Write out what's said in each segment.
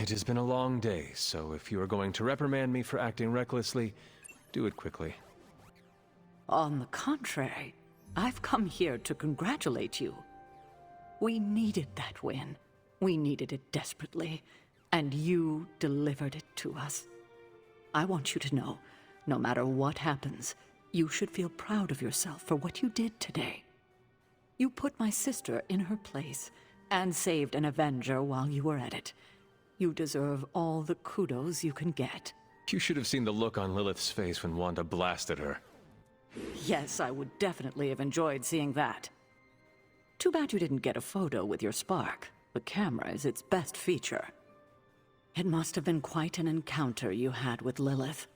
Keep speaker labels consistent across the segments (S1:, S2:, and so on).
S1: It has been a long day, so if you are going to reprimand me for acting recklessly, do it quickly.
S2: On the contrary, I've come here to congratulate you. We needed that win. We needed it desperately, and you delivered it to us. I want you to know, no matter what happens, you should feel proud of yourself for what you did today. You put my sister in her place and saved an Avenger while you were at it. You deserve all the kudos you can get.
S1: You should have seen the look on Lilith's face when Wanda blasted her.
S2: Yes, I would definitely have enjoyed seeing that. Too bad you didn't get a photo with your spark. The camera is its best feature. It must have been quite an encounter you had with Lilith.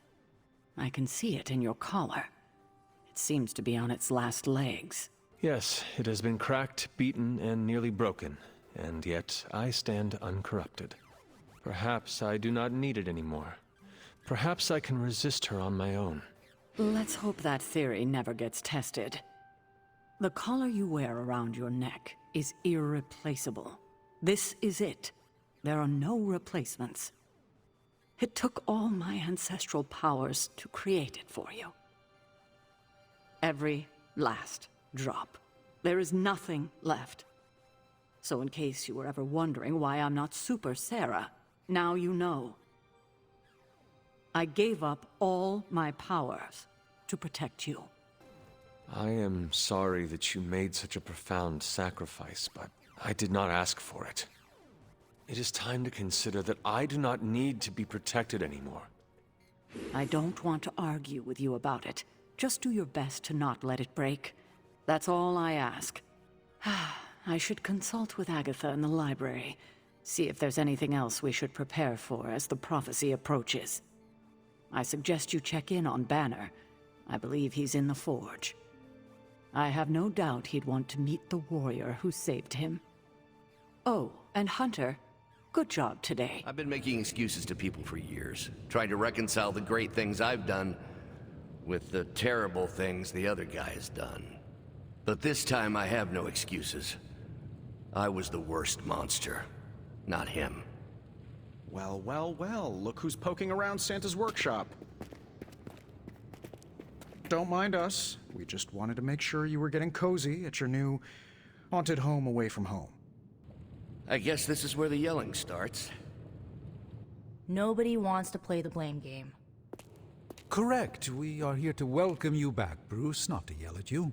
S2: I can see it in your collar. It seems to be on its last legs.
S1: Yes, it has been cracked, beaten, and nearly broken, and yet I stand uncorrupted. Perhaps I do not need it anymore. Perhaps I can resist her on my own.
S2: Let's hope that theory never gets tested. The collar you wear around your neck is irreplaceable. This is it. There are no replacements. It took all my ancestral powers to create it for you. Every last drop. There is nothing left. So in case you were ever wondering why I'm not Super Sarah, now you know. I gave up all my powers to protect you.
S1: I am sorry that you made such a profound sacrifice, but I did not ask for it. It is time to consider that I do not need to be protected anymore.
S2: I don't want to argue with you about it. Just do your best to not let it break. That's all I ask. I should consult with Agatha in the library, see if there's anything else we should prepare for as the prophecy approaches. I suggest you check in on Banner. I believe he's in the forge. I have no doubt he'd want to meet the warrior who saved him. Oh, and Hunter, good job today.
S3: I've been making excuses to people for years, trying to reconcile the great things I've done with the terrible things the other guy has done. But this time I have no excuses. I was the worst monster, not him.
S4: Well, well, well, look who's poking around Santa's workshop. Don't mind us. We just wanted to make sure you were getting cozy at your new haunted home away from home.
S3: I guess this is where the yelling starts.
S5: Nobody wants to play the blame game.
S6: Correct. We are here to welcome you back, Bruce, not to yell at you.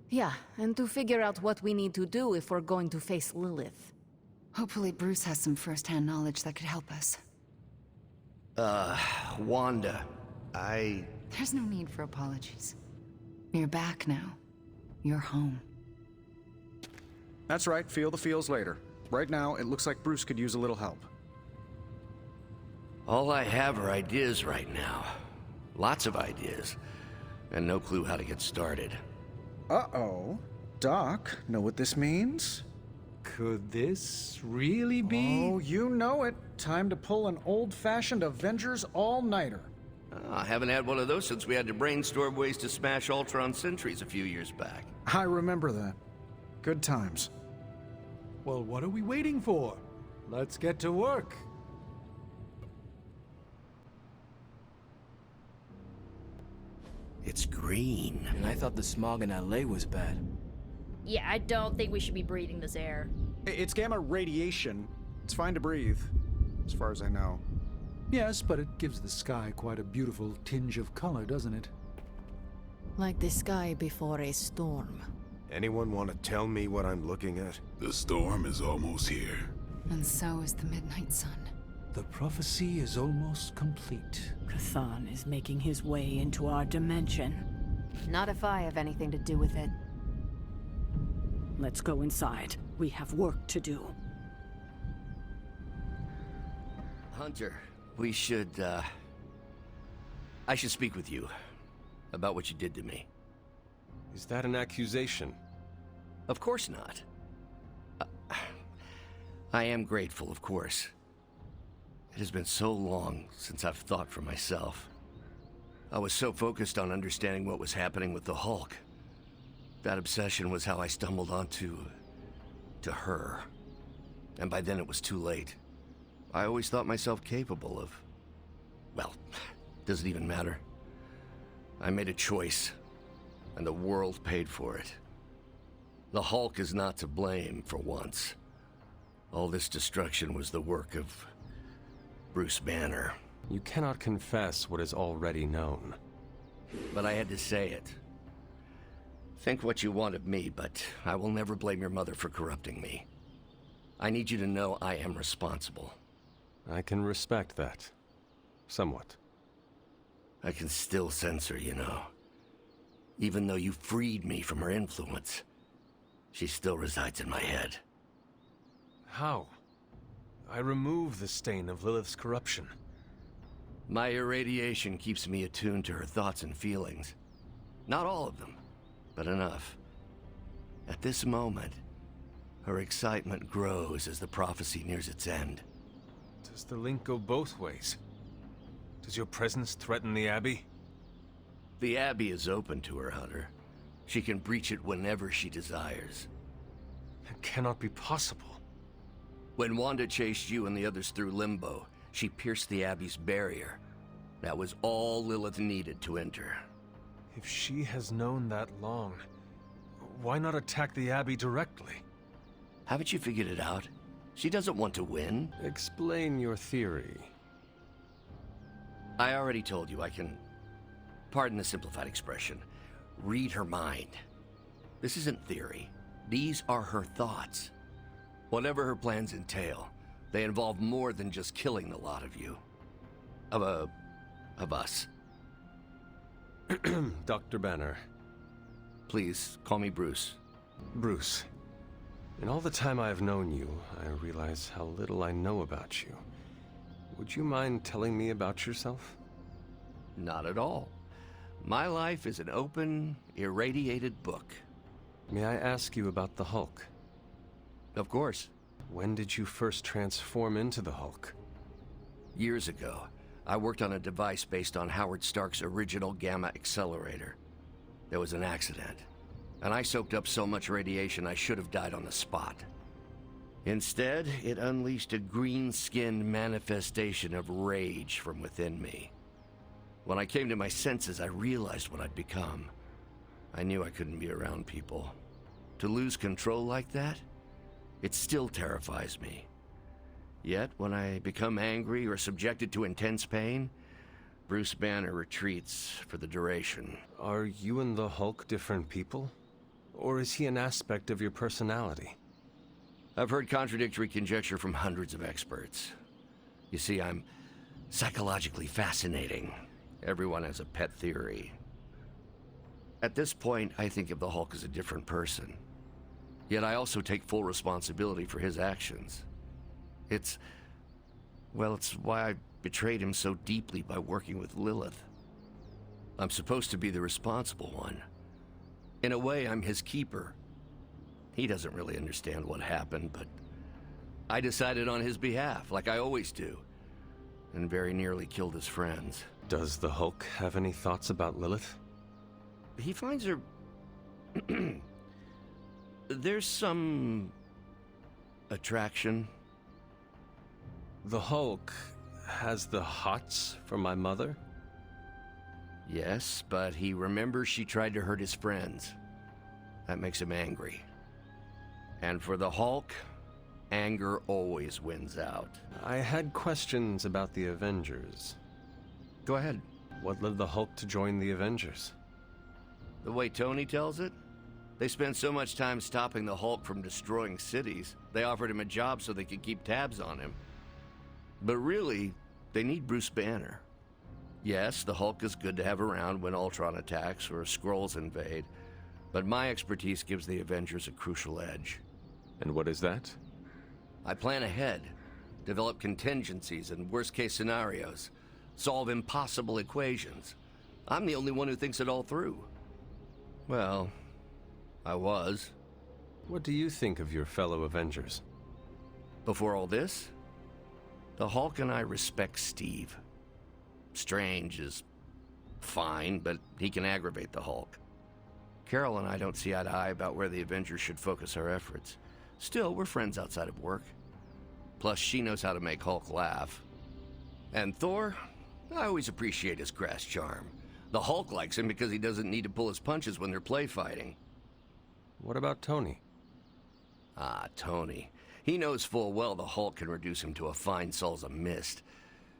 S7: Yeah, and to figure out what we need to do if we're going to face Lilith.
S8: Hopefully Bruce has some first-hand knowledge that could help us.
S3: Wanda,
S8: There's no need for apologies. You're back now. You're home.
S4: That's right, feel the feels later. Right now, it looks like Bruce could use a little help.
S3: All I have are ideas right now. Lots of ideas. And no clue how to get started.
S4: Uh-oh. Doc, know what this means?
S6: Could this really be?
S4: Oh, you know it. Time to pull an old-fashioned Avengers all-nighter.
S3: I haven't had one of those since we had to brainstorm ways to smash Ultron sentries a few years back.
S4: I remember that. Good times.
S6: Well, what are we waiting for? Let's get to work.
S3: It's green.
S9: And I thought the smog in LA was bad.
S5: Yeah, I don't think we should be breathing this air.
S4: It's gamma radiation. It's fine to breathe, as far as I know.
S6: Yes, but it gives the sky quite a beautiful tinge of color, doesn't it?
S7: Like the sky before a storm.
S10: Anyone want to tell me what I'm looking at?
S11: The storm is almost here.
S8: And so is the midnight sun.
S6: The prophecy is almost complete.
S2: Cthulhu is making his way into our dimension.
S7: Not if I have anything to do with it.
S2: Let's go inside. We have work to do.
S3: Hunter, we should, I should speak with you about what you did to me.
S1: Is that an accusation?
S3: Of course not. I am grateful, of course. It has been so long since I've thought for myself. I was so focused on understanding what was happening with the Hulk. That obsession was how I stumbled onto... to her. And by then it was too late. I always thought myself capable of... well, doesn't even matter. I made a choice, and the world paid for it. The Hulk is not to blame for once. All this destruction was the work of Bruce Banner.
S1: You cannot confess what is already known.
S3: But I had to say it. Think what you want of me, but I will never blame your mother for corrupting me. I need you to know I am responsible.
S1: I can respect that. Somewhat.
S3: I can still sense her, you know. Even though you freed me from her influence, she still resides in my head.
S1: How? I remove the stain of Lilith's corruption.
S3: My irradiation keeps me attuned to her thoughts and feelings. Not all of them, but enough. At this moment, her excitement grows as the prophecy nears its end.
S1: Does the link go both ways? Does your presence threaten the Abbey?
S3: The Abbey is open to her, Hunter. She can breach it whenever she desires.
S1: It cannot be possible.
S3: When Wanda chased you and the others through Limbo, she pierced the Abbey's barrier. That was all Lilith needed to enter.
S1: If she has known that long, why not attack the Abbey directly?
S3: Haven't you figured it out? She doesn't want to win.
S1: Explain your theory.
S3: I already told you I can, pardon the simplified expression, read her mind. This isn't theory. These are her thoughts. Whatever her plans entail, they involve more than just killing the lot of you. Of us.
S1: Dr. Banner.
S3: Please, call me Bruce.
S1: Bruce. In all the time I have known you, I realize how little I know about you. Would you mind telling me about yourself?
S3: Not at all. My life is an open, irradiated book.
S1: May I ask you about the Hulk?
S3: Of course.
S1: When did you first transform into the Hulk?
S3: Years ago, I worked on a device based on Howard Stark's original gamma accelerator. There was an accident, and I soaked up so much radiation I should have died on the spot. Instead, it unleashed a green-skinned manifestation of rage from within me. When I came to my senses, I realized what I'd become. I knew I couldn't be around people. To lose control like that, it still terrifies me. Yet, when I become angry or subjected to intense pain, Bruce Banner retreats for the duration.
S1: Are you and the Hulk different people? Or is he an aspect of your personality?
S3: I've heard contradictory conjecture from hundreds of experts. You see, I'm psychologically fascinating. Everyone has a pet theory. At this point, I think of the Hulk as a different person. Yet I also take full responsibility for his actions. It's why I betrayed him so deeply by working with Lilith. I'm supposed to be the responsible one. In a way, I'm his keeper. He doesn't really understand what happened, but I decided on his behalf, like I always do, and very nearly killed his friends.
S1: Does the Hulk have any thoughts about Lilith?
S3: He finds her... There's some... attraction.
S1: The Hulk has the hots for my mother?
S3: Yes, but he remembers she tried to hurt his friends. That makes him angry. And for the Hulk, anger always wins out.
S1: I had questions about the Avengers.
S3: Go ahead.
S1: What led the Hulk to join the Avengers?
S3: The way Tony tells it, they spent so much time stopping the Hulk from destroying cities, they offered him a job so they could keep tabs on him. But really, they need Bruce Banner. Yes, the Hulk is good to have around when Ultron attacks or Skrulls invade, but my expertise gives the Avengers a crucial edge.
S1: And what is that?
S3: I plan ahead, develop contingencies and worst-case scenarios, solve impossible equations. I'm the only one who thinks it all through. Well, I was.
S1: What do you think of your fellow Avengers?
S3: Before all this, the Hulk and I respect Steve. Strange is fine, but he can aggravate the Hulk. Carol and I don't see eye to eye about where the Avengers should focus our efforts. Still, we're friends outside of work. Plus, she knows how to make Hulk laugh. And Thor? I always appreciate his crass charm. The Hulk likes him because he doesn't need to pull his punches when they're play fighting.
S1: What about Tony?
S3: Ah, Tony. He knows full well the Hulk can reduce him to a fine salsa mist.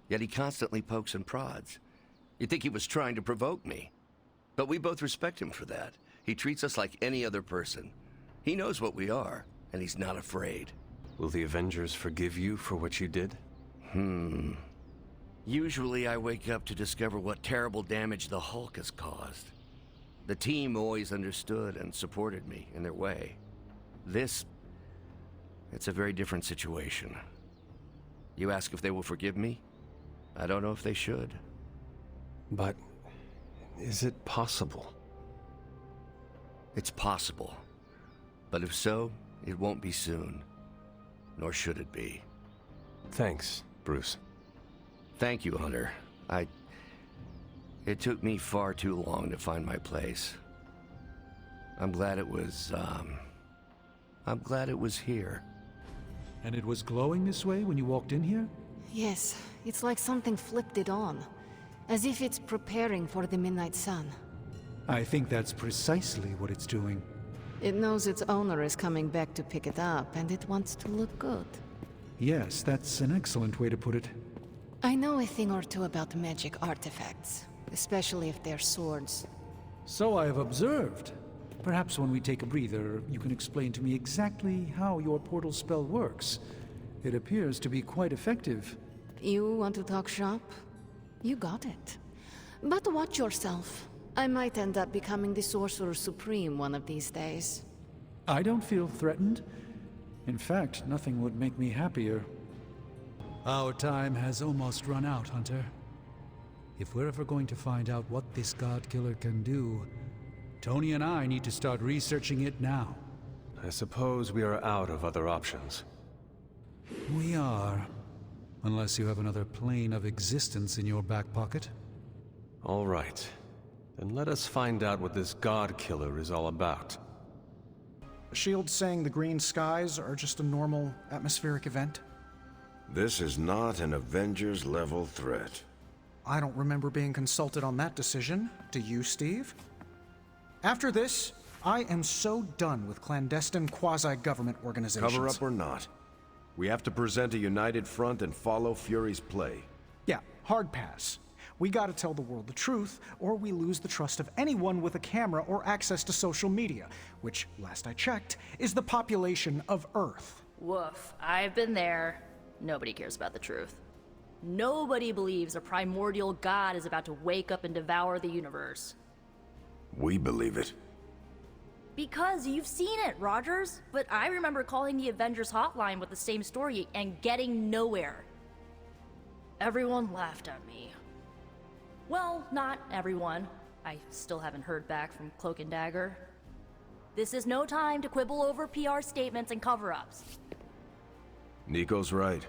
S3: Yet he constantly pokes and prods. You'd think he was trying to provoke me. But we both respect him for that. He treats us like any other person. He knows what we are, and he's not afraid.
S1: Will the Avengers forgive you for what you did?
S3: Usually I wake up to discover what terrible damage the Hulk has caused. The team always understood and supported me in their way. It's a very different situation. You ask if they will forgive me? I don't know if they should.
S1: But is it possible?
S3: It's possible. But if so, it won't be soon. Nor should it be.
S1: Thanks, Bruce.
S3: Thank you, Hunter. It took me far too long to find my place. I'm glad it was here.
S6: And it was glowing this way when you walked in here?
S7: Yes, it's like something flipped it on. As if it's preparing for the midnight sun.
S6: I think that's precisely what it's doing.
S7: It knows its owner is coming back to pick it up, and it wants to look good.
S6: Yes, that's an excellent way to put it.
S7: I know a thing or two about magic artifacts, especially if they're swords.
S6: So I have observed. Perhaps when we take a breather, you can explain to me exactly how your portal spell works. It appears to be quite effective.
S7: You want to talk shop? You got it. But watch yourself. I might end up becoming the Sorcerer Supreme one of these days.
S6: I don't feel threatened. In fact, nothing would make me happier. Our time has almost run out, Hunter. If we're ever going to find out what this God Killer can do, Tony and I need to start researching it now.
S1: I suppose we are out of other options.
S6: We are. Unless you have another plane of existence in your back pocket.
S1: All right. Then let us find out what this God Killer is all about.
S4: S.H.I.E.L.D. saying the green skies are just a normal atmospheric event?
S10: This is not an Avengers-level threat.
S4: I don't remember being consulted on that decision. Do you, Steve? After this, I am so done with clandestine quasi-government organizations.
S10: Cover up or not, we have to present a united front and follow Fury's play.
S4: Yeah, hard pass. We gotta tell the world the truth, or we lose the trust of anyone with a camera or access to social media, which, last I checked, is the population of Earth.
S5: Woof. I've been there. Nobody cares about the truth. Nobody believes a primordial god is about to wake up and devour the universe.
S10: We believe it.
S5: Because you've seen it, Rogers. But I remember calling the Avengers hotline with the same story and getting nowhere. Everyone laughed at me. Well, not everyone. I still haven't heard back from Cloak and Dagger. This is no time to quibble over PR statements and cover-ups.
S10: Nico's right.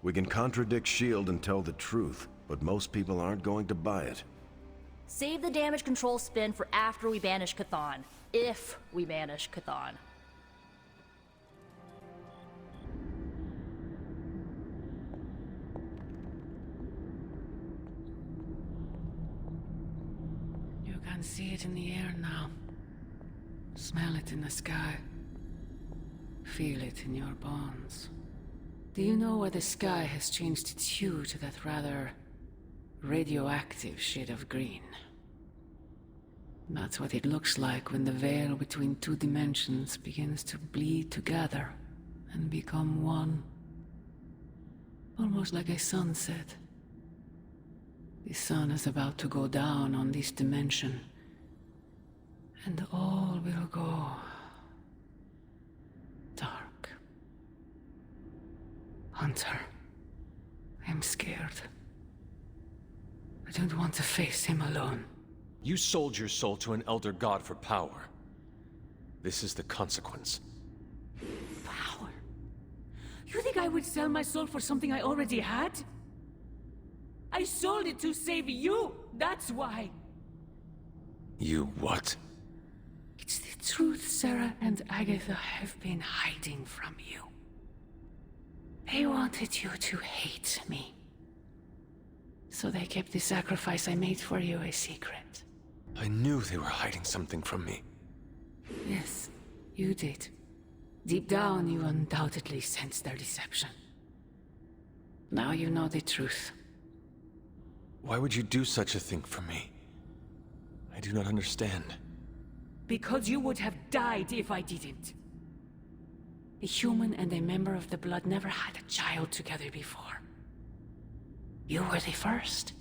S10: We can contradict S.H.I.E.L.D. and tell the truth, but most people aren't going to buy it.
S5: Save the damage control spin for after we banish Chthon. If we banish Chthon.
S2: You can see it in the air now. Smell it in the sky. Feel it in your bones. Do you know why the sky has changed its hue to that rather radioactive shade of green? That's what it looks like when the veil between two dimensions begins to bleed together and become one. Almost like a sunset. The sun is about to go down on this dimension, and all will go dark. Hunter, I'm scared. I don't want to face him alone.
S1: You sold your soul to an elder god for power. This is the consequence.
S2: Power? You think I would sell my soul for something I already had? I sold it to save you, that's why.
S1: You what?
S2: It's the truth Sarah and Agatha have been hiding from you. They wanted you to hate me. So they kept the sacrifice I made for you a secret.
S1: I knew they were hiding something from me.
S2: Yes, you did. Deep down, you undoubtedly sensed their deception. Now you know the truth.
S1: Why would you do such a thing for me? I do not understand.
S2: Because you would have died if I didn't. A human and a member of the Blood never had a child together before. You were the first.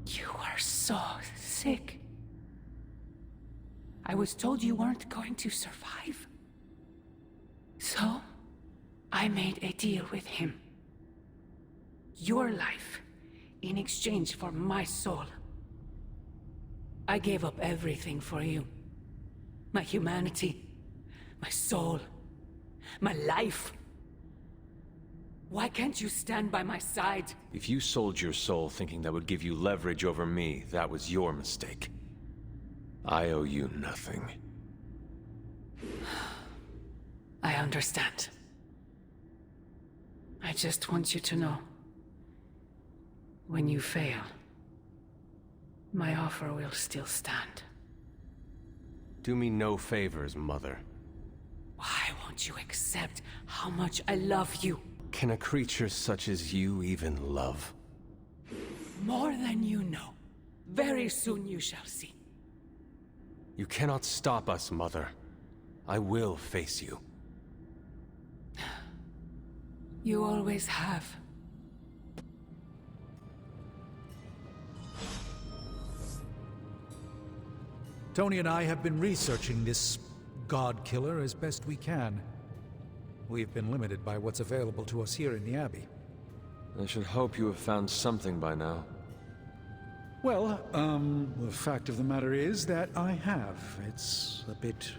S2: You were so sick. I was told you weren't going to survive. So, I made a deal with him. Your life, in exchange for my soul. I gave up everything for you. My humanity, my soul, my life. Why can't you stand by my side?
S1: If you sold your soul thinking that would give you leverage over me, that was your mistake. I owe you nothing.
S2: I understand. I just want you to know. When you fail, my offer will still stand.
S1: Do me no favors, Mother.
S2: Why won't you accept how much I love you?
S1: Can a creature such as you even love?
S2: More than you know. Very soon you shall see.
S1: You cannot stop us, Mother. I will face you.
S2: You always have.
S6: Tony and I have been researching this God Killer as best we can. We've been limited by what's available to us here in the Abbey.
S1: I should hope you have found something by now.
S6: Well, the fact of the matter is that I have. It's a bit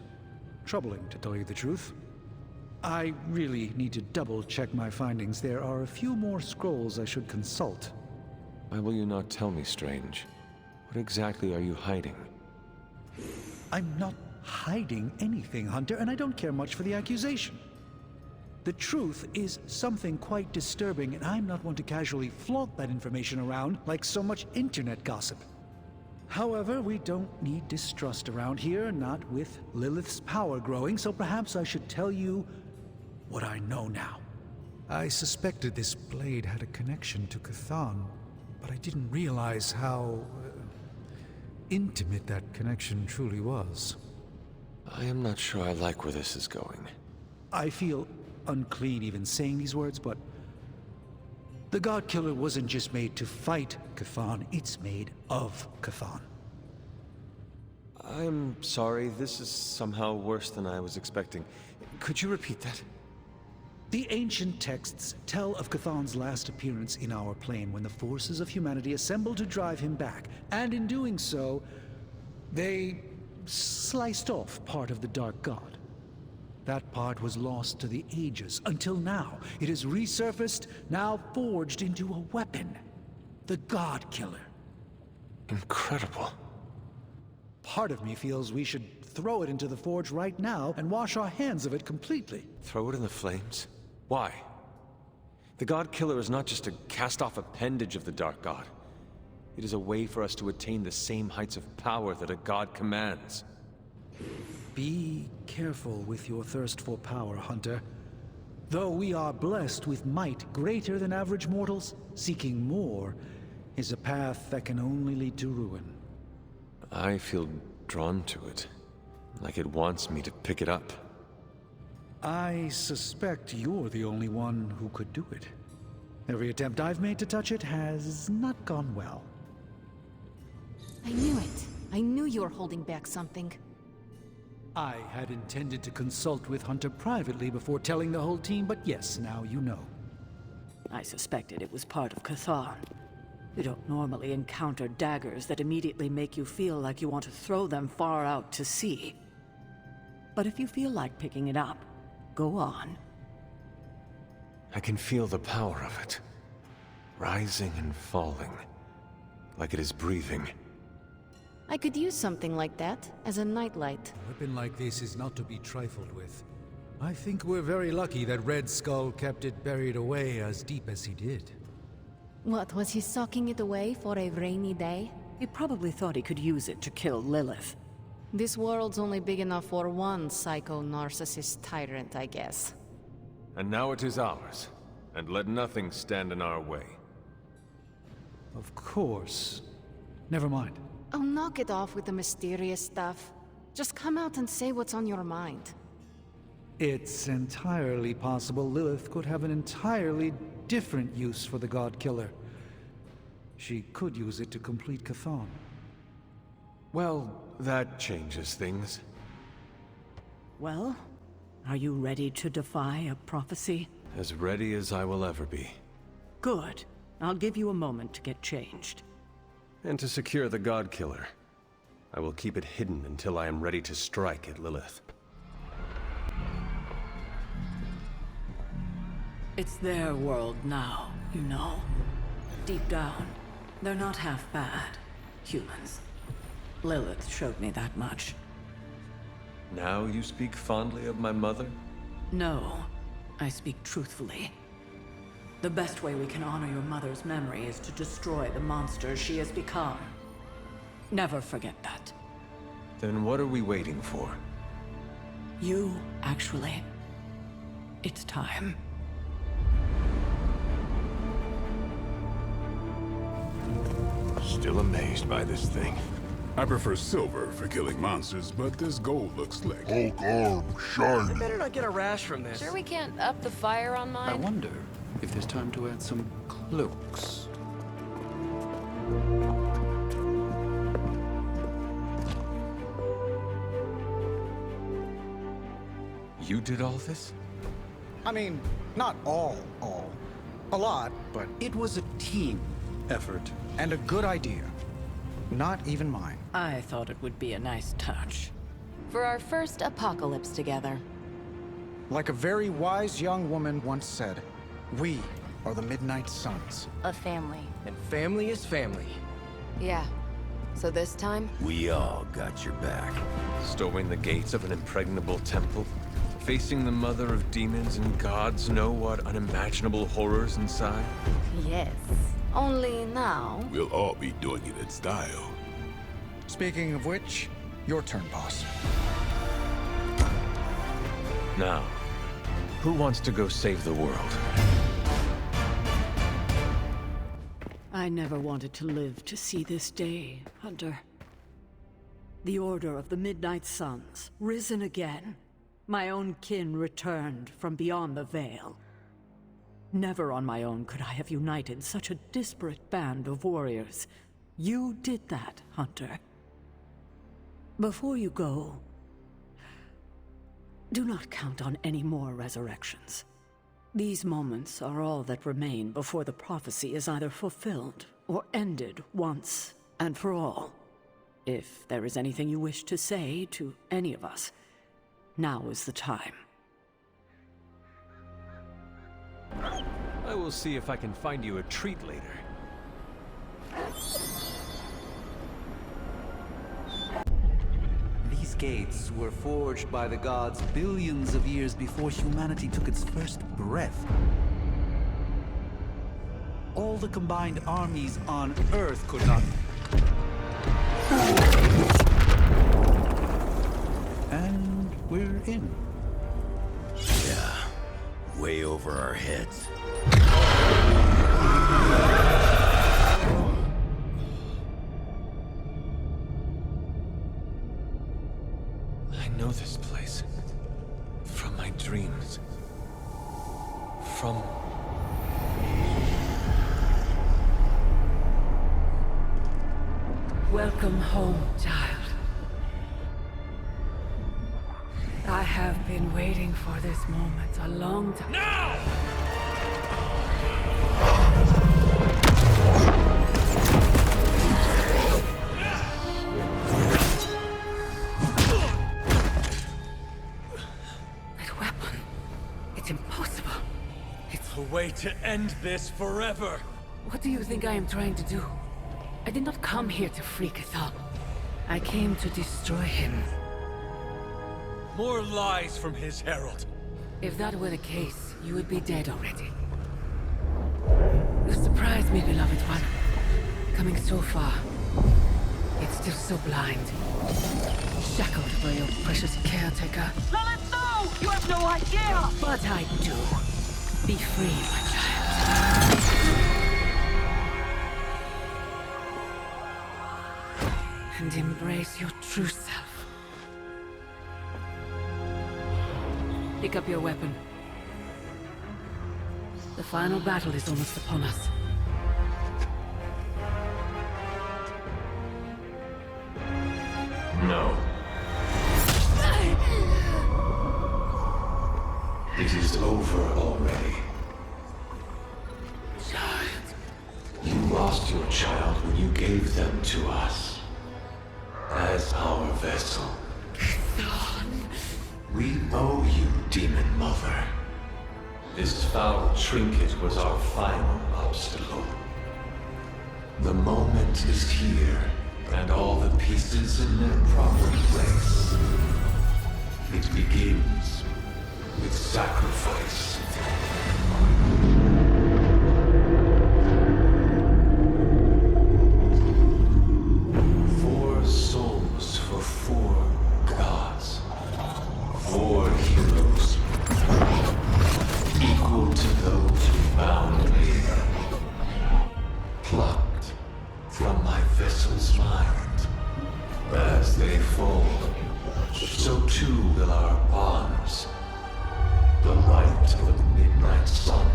S6: troubling, to tell you the truth. I really need to double-check my findings. There are a few more scrolls I should consult.
S1: Why will you not tell me, Strange? What exactly are you hiding?
S6: I'm not hiding anything, Hunter, and I don't care much for the accusation. The truth is something quite disturbing, and I'm not one to casually flaunt that information around like so much internet gossip. However, we don't need distrust around here, not with Lilith's power growing, so perhaps I should tell you what I know now. I suspected this blade had a connection to Cthon, but I didn't realize how intimate that connection truly was.
S1: I am not sure I like where this is going.
S6: I feel unclean even saying these words, but the God Killer wasn't just made to fight Cthon, it's made of Cthon.
S1: I'm sorry, this is somehow worse than I was expecting. Could you repeat that?
S6: The ancient texts tell of Cthon's last appearance in our plane when the forces of humanity assembled to drive him back, and in doing so, they sliced off part of the Dark God. That part was lost to the ages, until now. It has resurfaced, now forged into a weapon. The God Killer.
S1: Incredible.
S6: Part of me feels we should throw it into the forge right now and wash our hands of it completely.
S1: Throw it in the flames? Why? The God Killer is not just a cast-off appendage of the Dark God. It is a way for us to attain the same heights of power that a god commands.
S6: Be careful with your thirst for power, Hunter. Though we are blessed with might greater than average mortals, seeking more is a path that can only lead to ruin.
S1: I feel drawn to it, like it wants me to pick it up.
S6: I suspect you're the only one who could do it. Every attempt I've made to touch it has not gone well.
S7: I knew it. I knew you were holding back something.
S6: I had intended to consult with Hunter privately before telling the whole team, but yes, now you know.
S2: I suspected it was part of Cthon. You don't normally encounter daggers that immediately make you feel like you want to throw them far out to sea. But if you feel like picking it up, go on.
S1: I can feel the power of it, rising and falling, like it is breathing.
S7: I could use something like that as a nightlight.
S6: A weapon like this is not to be trifled with. I think we're very lucky that Red Skull kept it buried away as deep as he did.
S7: What, was he socking it away for a rainy day?
S2: He probably thought he could use it to kill Lilith.
S7: This world's only big enough for one psycho-narcissist tyrant, I guess.
S1: And now it is ours, and let nothing stand in our way.
S6: Of course. Never mind.
S7: Oh, knock it off with the mysterious stuff. Just come out and say what's on your mind.
S6: It's entirely possible Lilith could have an entirely different use for the God Killer. She could use it to complete Chthon.
S1: Well, that changes things.
S2: Well, are you ready to defy a prophecy?
S1: As ready as I will ever be.
S2: Good. I'll give you a moment to get changed.
S1: And to secure the God Killer, I will keep it hidden until I am ready to strike at Lilith.
S2: It's their world now, you know. Deep down, they're not half bad. Humans. Lilith showed me that much.
S1: Now you speak fondly of my mother?
S2: No, I speak truthfully. The best way we can honor your mother's memory is to destroy the monster she has become. Never forget that.
S1: Then what are we waiting for?
S2: You, actually. It's time.
S11: Still amazed by this thing. I prefer silver for killing monsters, but this gold looks slick. Hulk arm, shiny.
S9: I better not get a rash from this.
S8: Sure we can't up the fire on
S9: I
S8: mine?
S9: wonder if there's time to add some cloaks.
S1: You did all this?
S4: I mean, not all. A lot, but
S9: It was a team effort.
S4: and a good idea. Not even mine.
S2: I thought it would be a nice touch.
S7: For our first apocalypse together.
S4: Like a very wise young woman once said, we are the Midnight Suns.
S5: A family.
S9: And family is family.
S7: Yeah. So this time?
S3: We all got your back.
S1: Storming the gates of an impregnable temple? Facing the mother of demons and gods know what unimaginable horrors inside?
S7: Yes. Only now.
S11: We'll all be doing it in style.
S4: Speaking of which, your turn, boss.
S1: Now, who wants to go save the world?
S2: I never wanted to live to see this day, Hunter. The Order of the Midnight Suns, risen again. My own kin returned from beyond the veil. Never on my own could I have united such a disparate band of warriors. You did that, Hunter. Before you go, do not count on any more resurrections. These moments are all that remain before the prophecy is either fulfilled or ended once and for all. If there is anything you wish to say to any of us, now is the time.
S1: I will see if I can find you a treat later.
S12: These gates were forged by the gods billions of years before humanity took its first breath. All the combined armies on Earth could not... And we're in.
S3: Yeah, way over our heads.
S1: I know this place. From my dreams. From...
S2: Welcome home, child. I have been waiting for this moment a long time.
S1: Now!
S2: That weapon, it's impossible. It's...
S1: A way to end this forever!
S2: What do you think I am trying to do? I did not come here to free Chthon. I came to destroy him.
S1: More lies from his herald.
S13: If that were the case, you would be dead already. You surprise me, beloved one. Coming so far, yet still so blind. Shackled by your precious caretaker.
S14: Lilith, no! You have no idea!
S13: But I do. Be free, my child. And embrace your true self. Pick up your weapon. The final battle is almost upon us.
S15: No. It is over already.
S13: Child.
S15: You lost your child when you gave them to us. As our vessel. We owe you, Demon Mother. This foul trinket was our final obstacle. The moment is here, and all the pieces in their proper place. It begins with sacrifice. Four souls for four gods. 4 heroes. Equal to those who bound me. Plucked from my vessel's mind. As they fall, so too will our bonds. The light of the midnight sun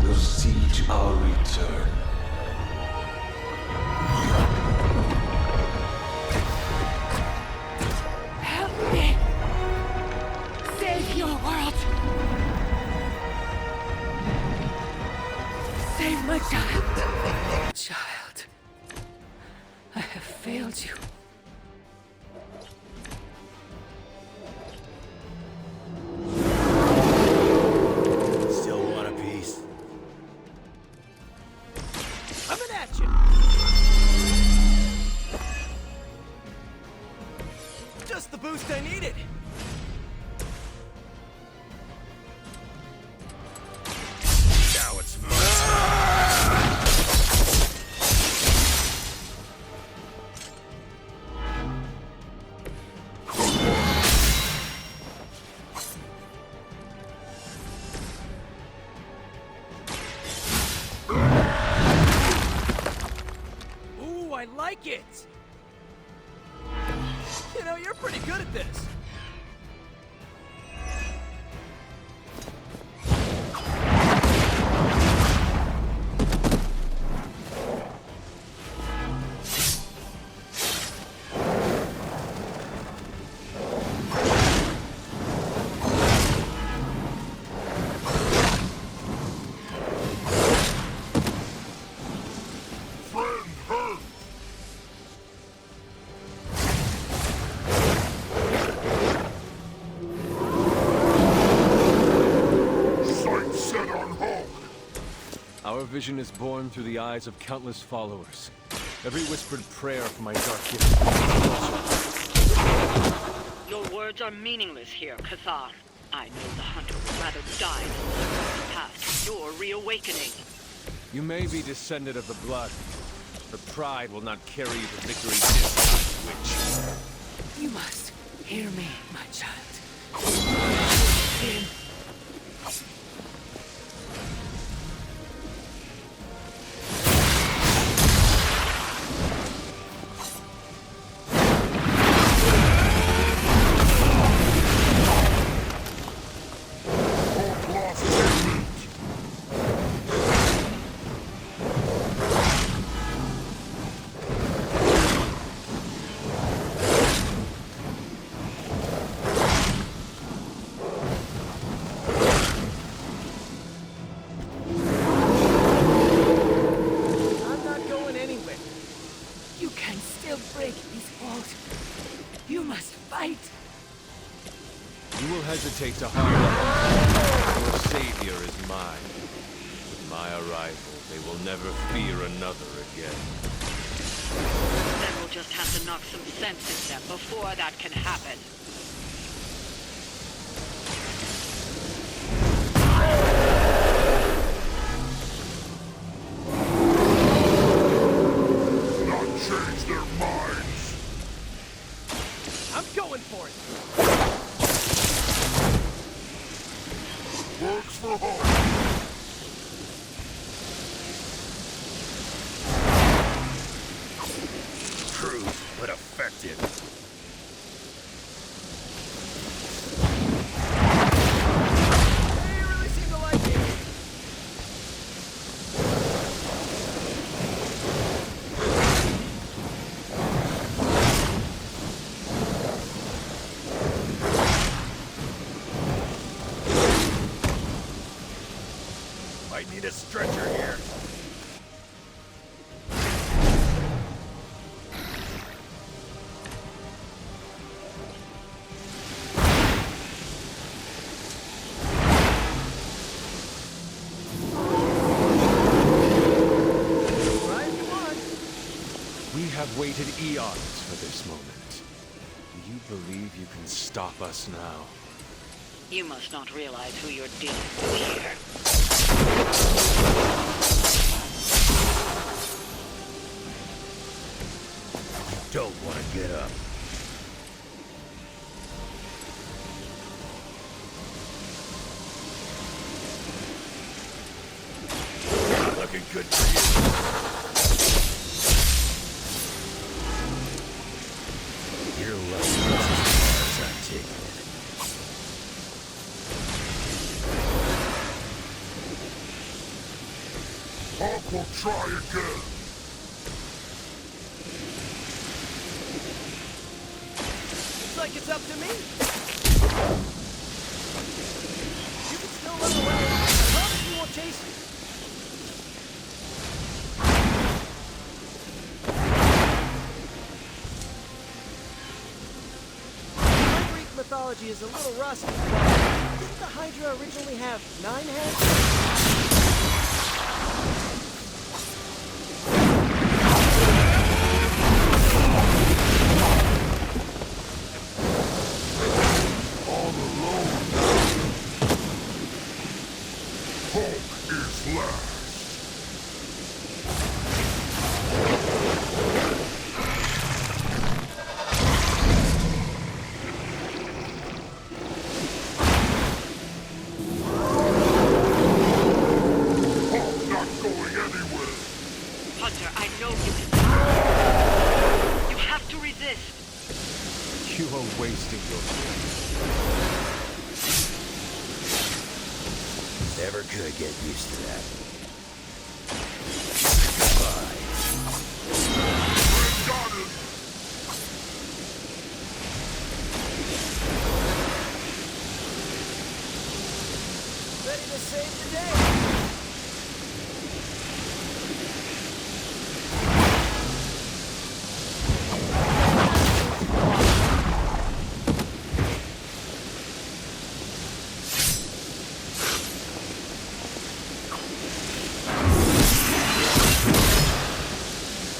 S15: will see to our return.
S13: Help me! Save your world! Save my child! Child, I have failed you.
S3: Still want a piece?
S9: Coming at you! Just the boost I needed! Now it's Ooh, I like it! You know, you're pretty good at this.
S1: Our vision is born through the eyes of countless followers. Every whispered prayer for my dark gift.
S14: Your words are meaningless here, Cathar. I know the hunter would rather die than serve the path to your reawakening.
S1: You may be descended of the blood, but pride will not carry you to victory this time, witch.
S13: You must hear me, my child.
S1: Hesitate to harm them. Your savior is mine. With my arrival, they will never fear another again.
S14: Then we'll just have to knock some sense into them before that can happen.
S11: for home!
S9: Crude, but effective. They really seem to like it. Might need a stretcher here.
S1: We have waited eons for this moment. Do you believe you can stop us now?
S14: You must not realize who you're dealing with here.
S9: Don't want to get up. Not looking good for you. You're lucky as far as I'm taking it.
S11: Hawk will try again.
S9: Looks like it's up to me. You can still run away. I promise we won't chase you. My Greek mythology is a little rusty, but didn't the Hydra originally have 9 heads?
S11: All alone. Hulk is last. Hulk not going anywhere.
S14: Hunter, I know you can. You have to resist.
S1: You are wasting your time.
S9: Never could get used to that.
S11: Got it.
S9: Ready to save the day.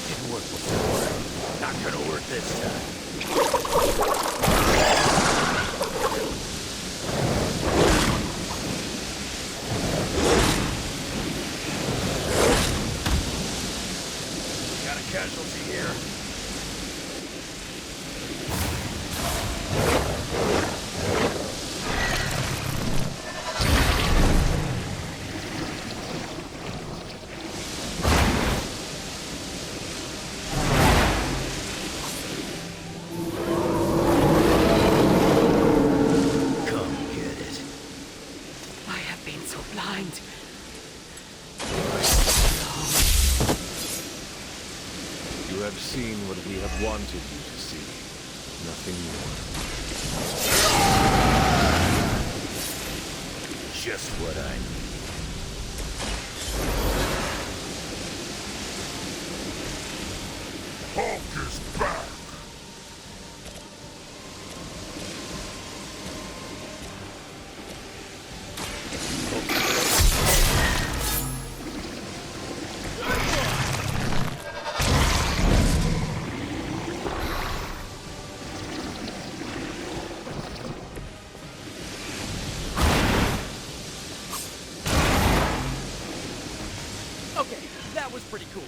S9: Didn't work before. Not gonna work this time. Got a casualty here. Come get it.
S2: I have been so blind.
S1: You have seen what we have wanted you to see. Nothing more.
S9: Just what I need.
S11: Hulk is back.
S9: Okay, that was pretty cool.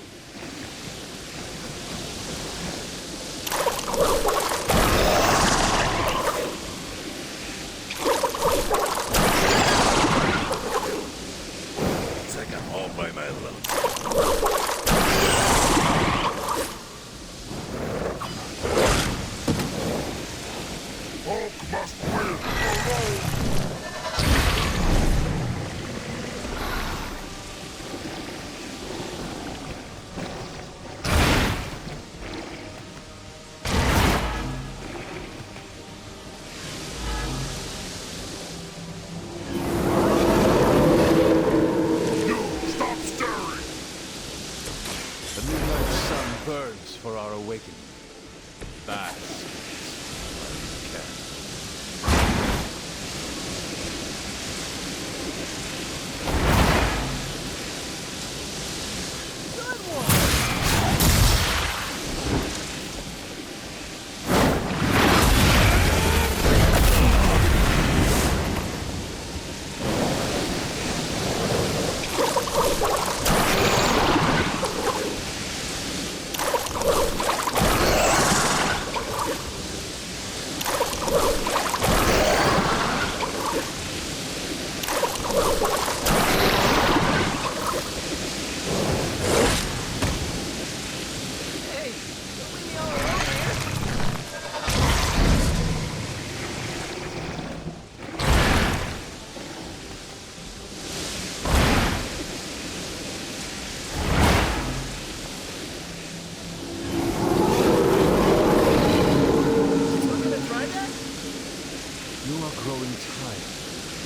S1: are growing tired,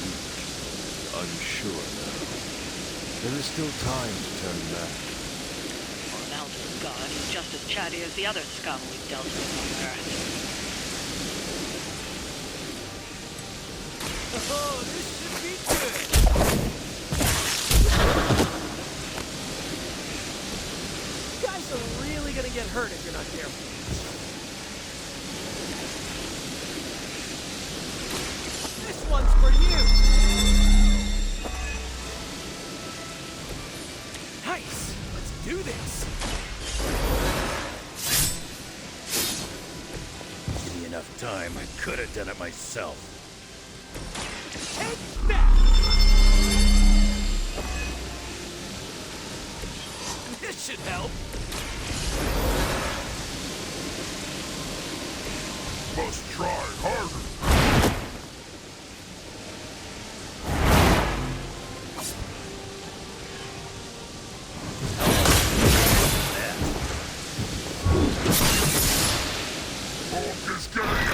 S1: weak, unsure now. There is still time to turn back.
S14: For an elder god, he's just as chatty as the other scum we've dealt with on Earth.
S9: Oh, this should be good! You guys are really gonna get hurt if you're not careful. This one's for you! Nice! Let's do this!
S16: Give me enough time, I could have done it myself.
S9: Take that! This should help.
S11: Must try harder. Hulk is getting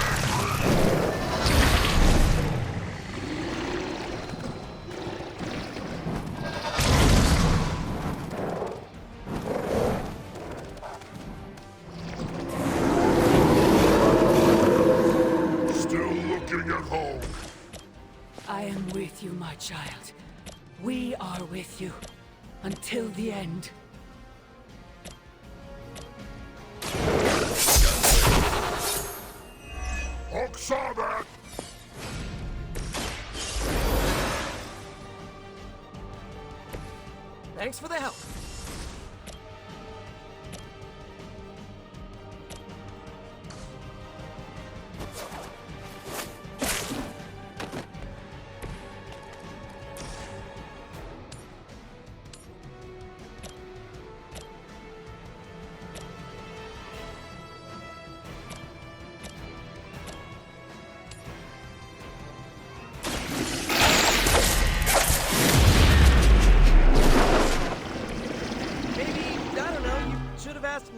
S13: I am with you, my child. We are with you. Until the end.
S11: Hulk saw that!
S9: Thanks for the help.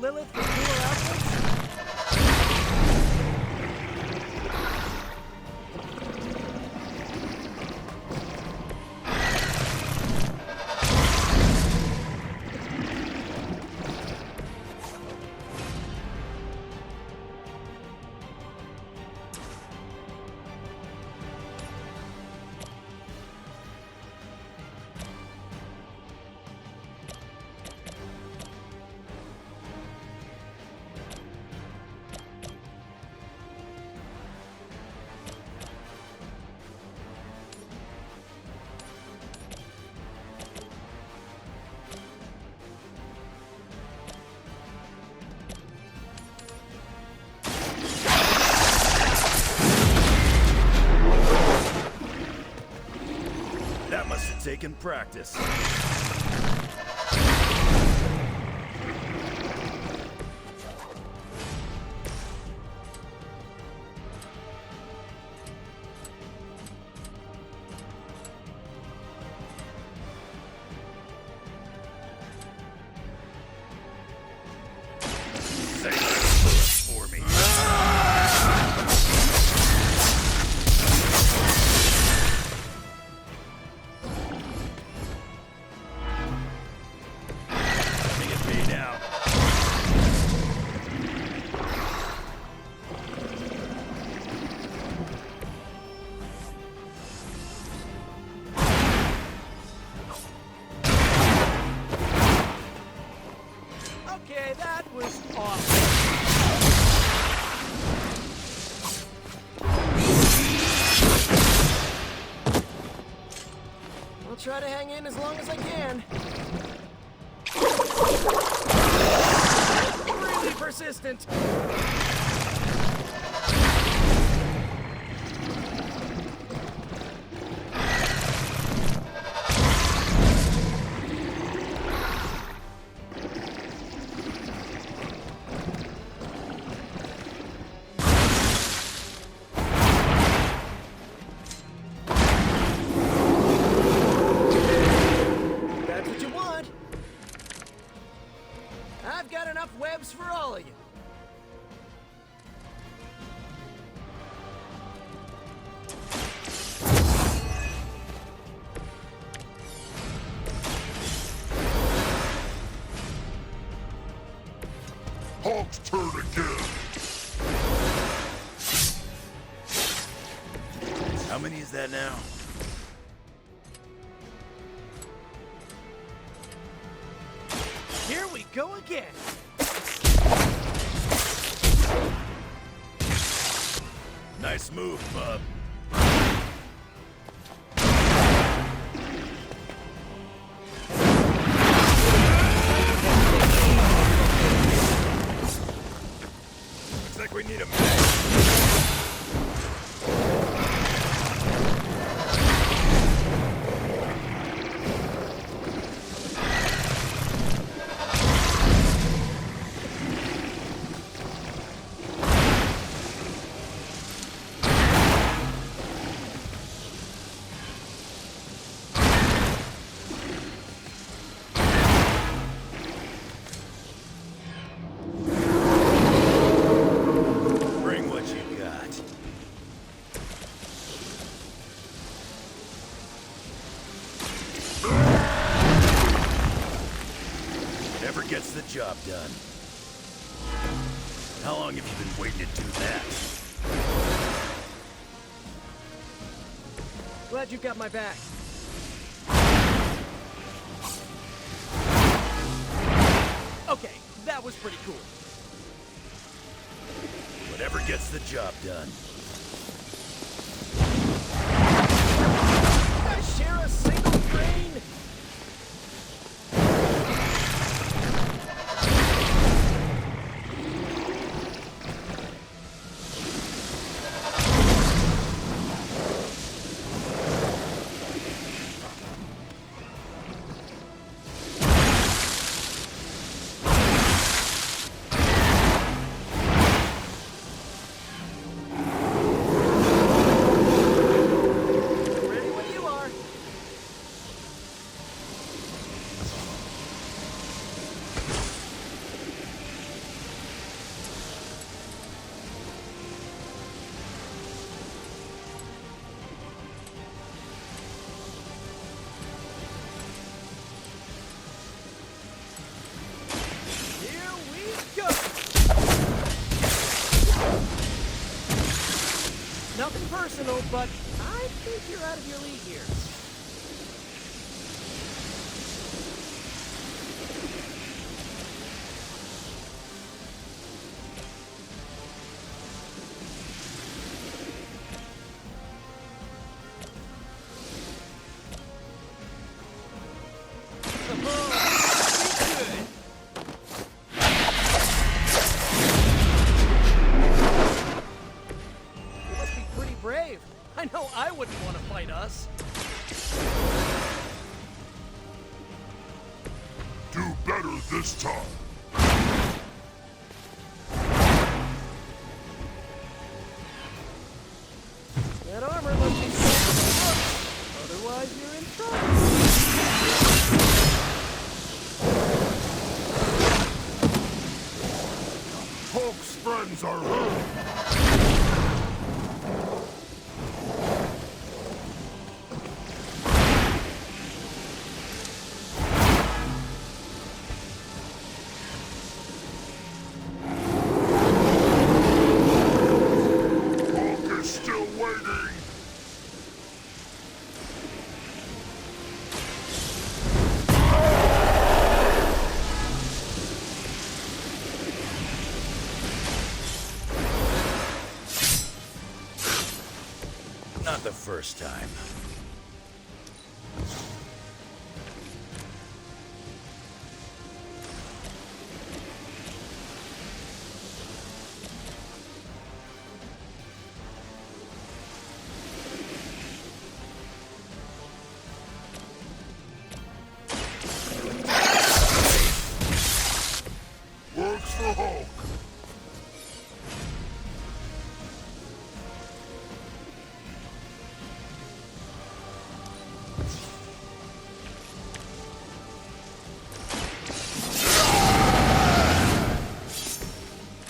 S9: Lilith for cooler outfits?
S16: That must have taken practice. Save that bullet for me.
S9: Okay, that was awesome. I'll try to hang in as long as I can. Really persistent. I've got enough webs for all of you.
S11: Hulk's turn again.
S16: How many is that now?
S9: Here we go again.
S16: Nice move, bub. Looks like we need a mag. Bring what you got. Never gets the job done. How long have you been waiting to do that?
S9: Glad you got my back. Okay, that was pretty cool.
S16: Whatever gets the job done.
S9: Did I share a single brain? Ready when you are. Here we go. Nothing personal, but I think you're out of your league here. Come on, be good. You must be pretty brave. I know I wouldn't want to fight us.
S11: Do better this time.
S9: That armor must be strong. Otherwise, you're in trouble.
S11: Hulk's friends are hurt. Hulk is still waiting.
S16: Not the first time.
S11: Works for Hulk.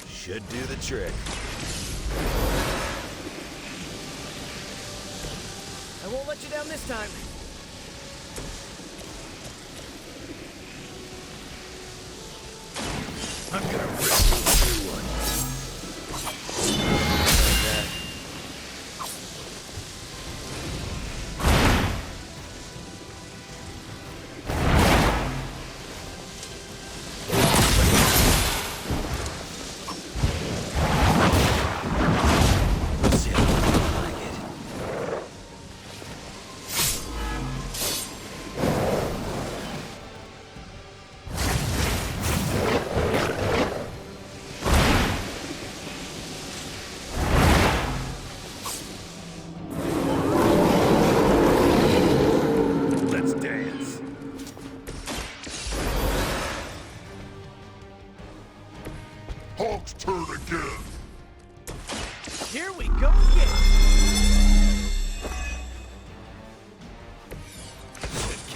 S16: Should do the trick.
S9: I won't let you down this time.
S16: I'm gonna rip you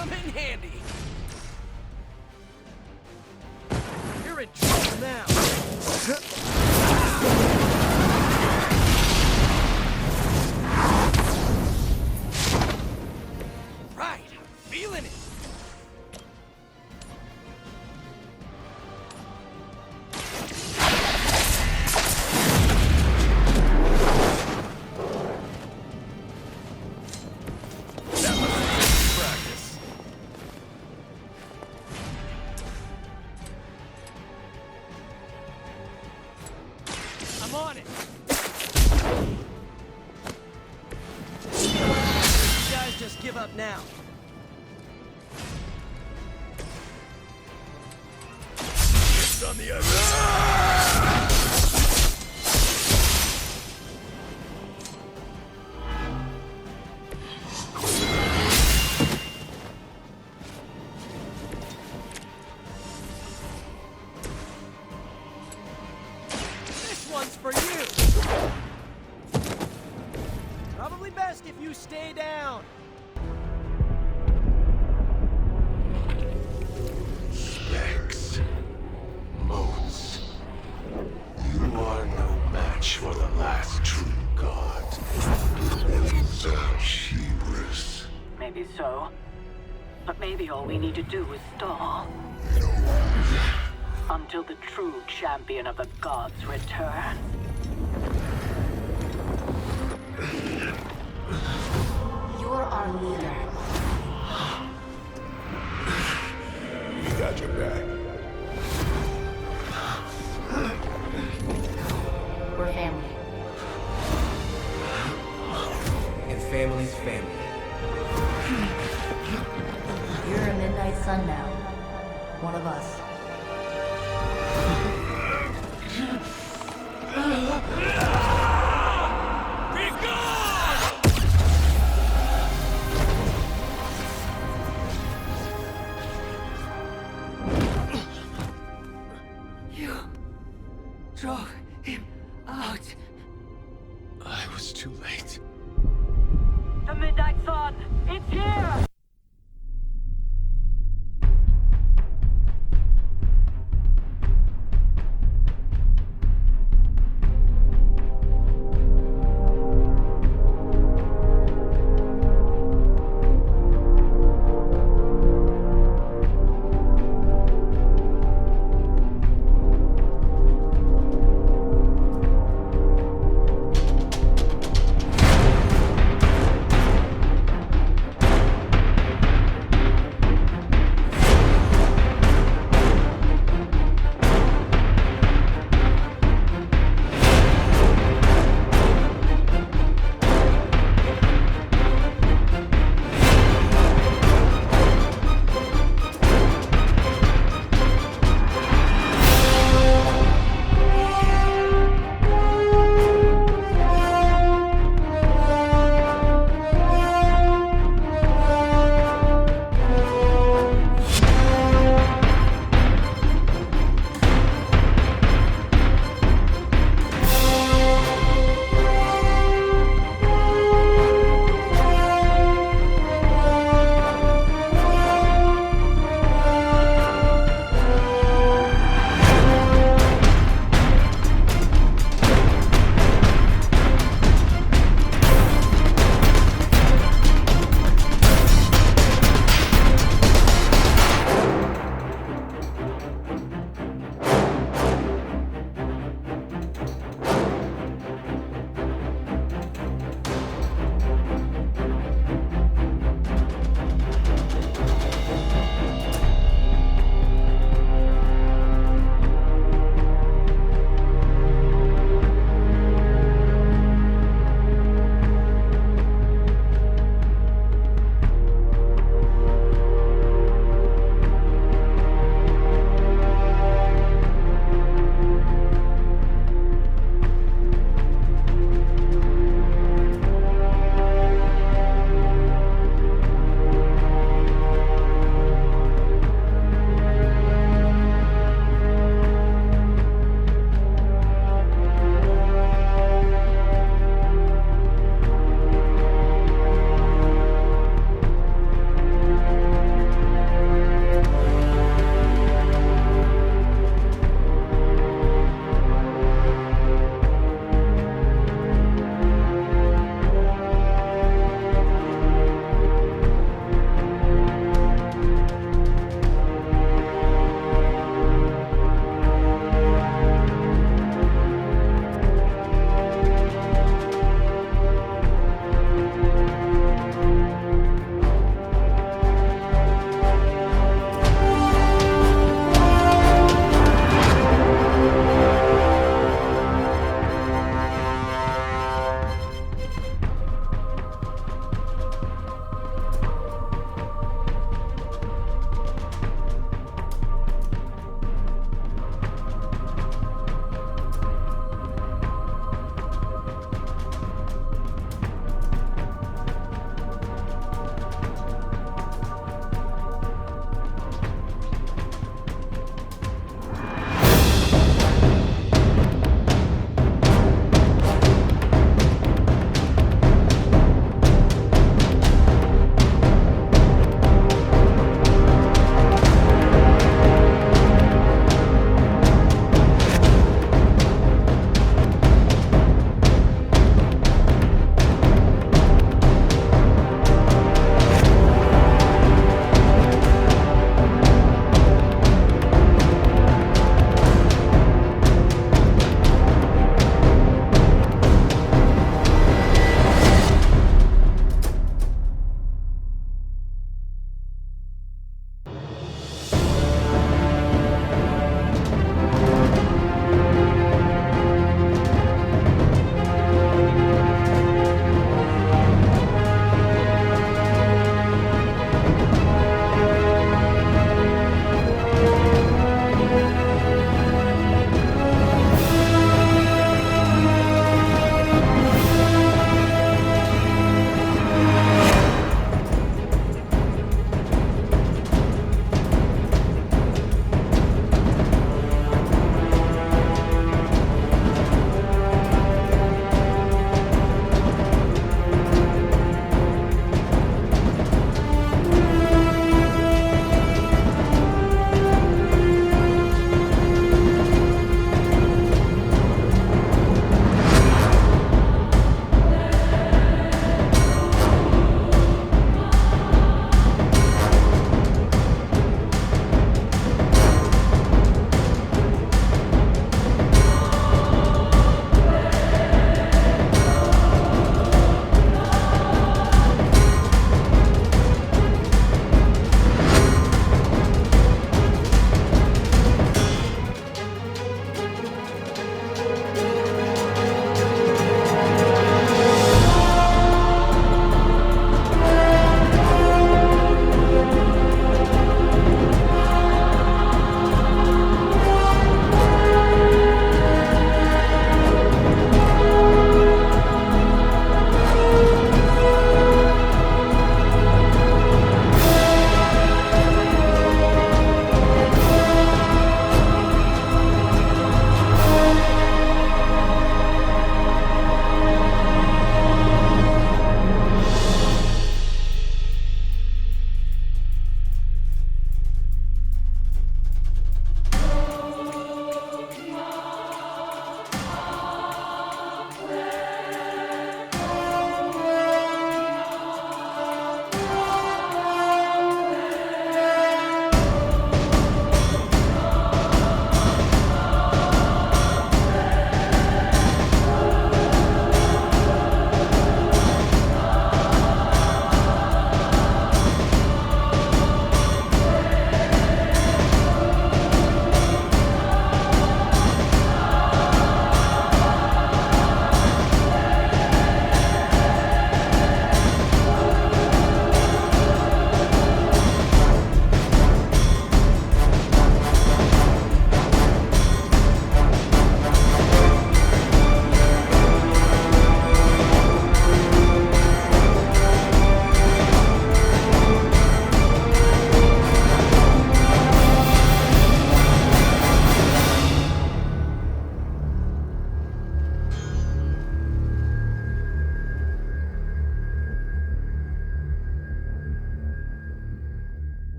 S9: come in handy. You're in trouble now. Right, I'm feeling it. I'm on it. You guys just give up now. It's on the other. This one's for you. Probably best if you stay down.
S15: Specs. Motes. You are no match for the last true god. Hubris.
S2: Maybe so. But maybe all we need to do is stall. Until the true champion of the gods return.
S7: You're our leader.
S11: We got your back.
S5: We're family.
S9: And family's family.
S5: You're a midnight sun now. One of us.